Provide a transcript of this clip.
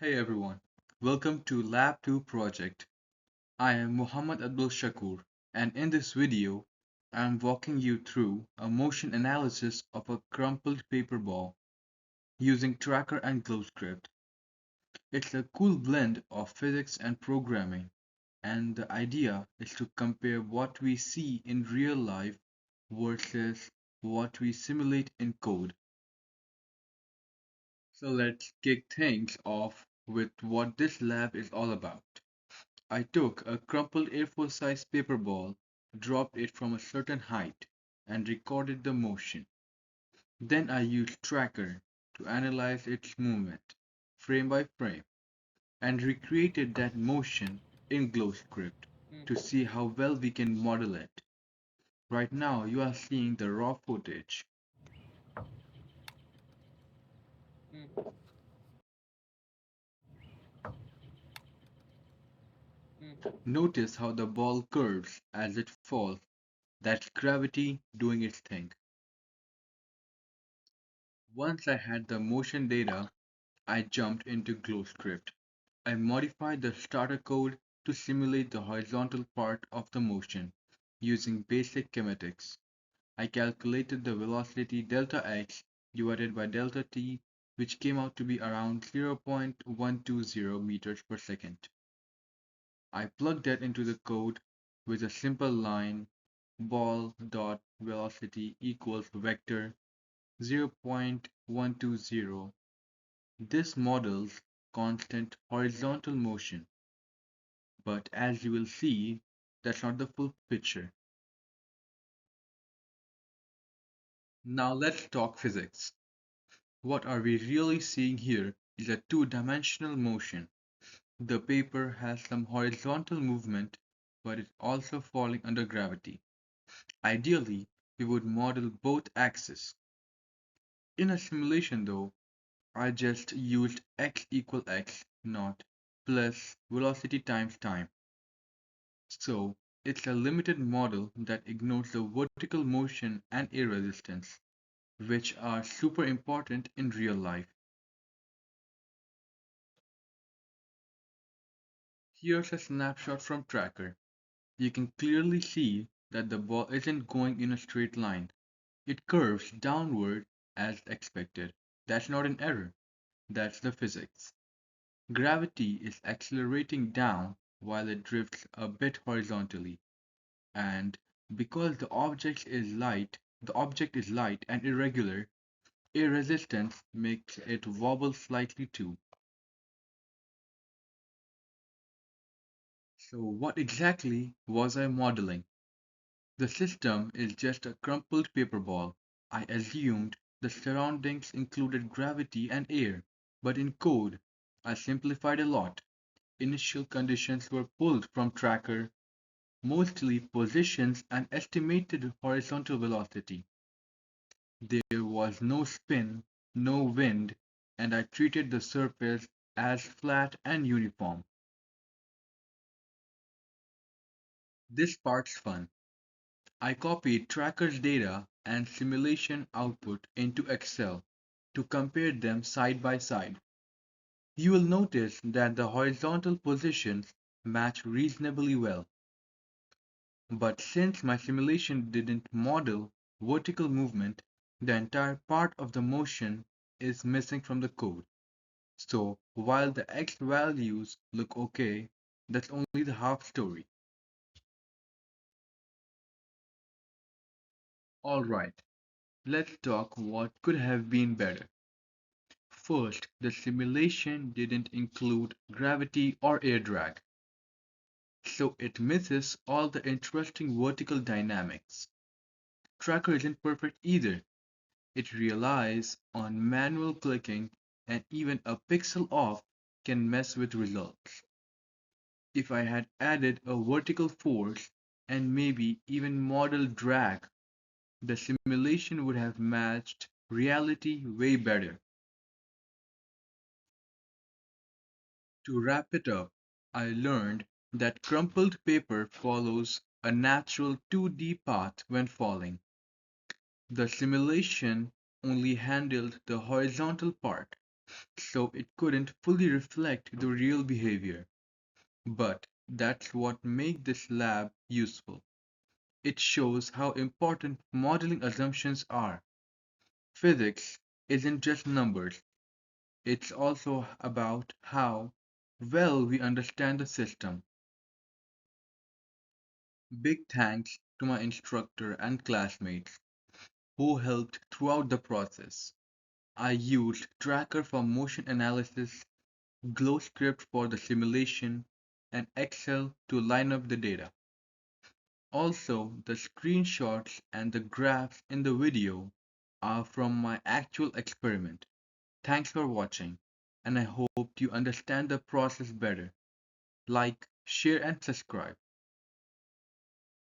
Hey everyone, welcome to Lab 2 project. I am Muhammad Abdul Shakur, and in this video, I am walking you through a motion analysis of a crumpled paper ball using Tracker and Glowscript. It's a cool blend of physics and programming, and the idea is to compare what we see in real life versus what we simulate in code. So let's kick things off with what this lab is all about. I took a crumpled A4-size paper ball, dropped it from a certain height, and recorded the motion. Then I used Tracker to analyze its movement, frame by frame, and recreated that motion in Glowscript to see how well we can model it. Right now you are seeing the raw footage. Notice how the ball curves as it falls. That's gravity doing its thing. Once I had the motion data, I jumped into Glowscript. I modified the starter code to simulate the horizontal part of the motion using basic kinematics. I calculated the velocity delta x divided by delta t, which came out to be around 0.120 meters per second. I plugged that into the code with a simple line ball dot velocity equals vector 0.120. This models constant horizontal motion, but as you will see, that's not the full picture. Now let's talk physics. What are we really seeing here is a two-dimensional motion. The paper has some horizontal movement, but it's also falling under gravity. Ideally, we would model both axes. In a simulation though, I just used x equal x naught plus velocity times time. So it's a limited model that ignores the vertical motion and air resistance, which are super important in real life. Here's a snapshot from Tracker. You can clearly see that the ball isn't going in a straight line. It curves downward as expected. That's not an error, that's the physics. Gravity is accelerating down while it drifts a bit horizontally. And because the object is light and irregular, air resistance makes it wobble slightly too. So what exactly was I modeling? The system is just a crumpled paper ball. I assumed the surroundings included gravity and air, but in code, I simplified a lot. Initial conditions were pulled from Tracker, mostly positions and estimated horizontal velocity. There was no spin, no wind, and I treated the surface as flat and uniform. This part's fun. I copied Tracker's data and simulation output into Excel to compare them side by side. You will notice that the horizontal positions match reasonably well. But since my simulation didn't model vertical movement, the entire part of the motion is missing from the code. So while the X values look okay, that's only the half story. Alright, let's talk what could have been better. First, the simulation didn't include gravity or air drag, so it misses all the interesting vertical dynamics. Tracker isn't perfect either. It relies on manual clicking, and even a pixel off can mess with results. If I had added a vertical force and maybe even modeled drag, the simulation would have matched reality way better. To wrap it up, I learned that crumpled paper follows a natural 2D path when falling. The simulation only handled the horizontal part, so it couldn't fully reflect the real behavior. But that's what makes this lab useful. It shows how important modeling assumptions are. Physics isn't just numbers, it's also about how well we understand the system. Big thanks to my instructor and classmates who helped throughout the process. I used Tracker for motion analysis, Glowscript for the simulation, and Excel to line up the data. Also, the screenshots and the graphs in the video are from my actual experiment. Thanks for watching, and I hope you understand the process better. Like, share, and subscribe.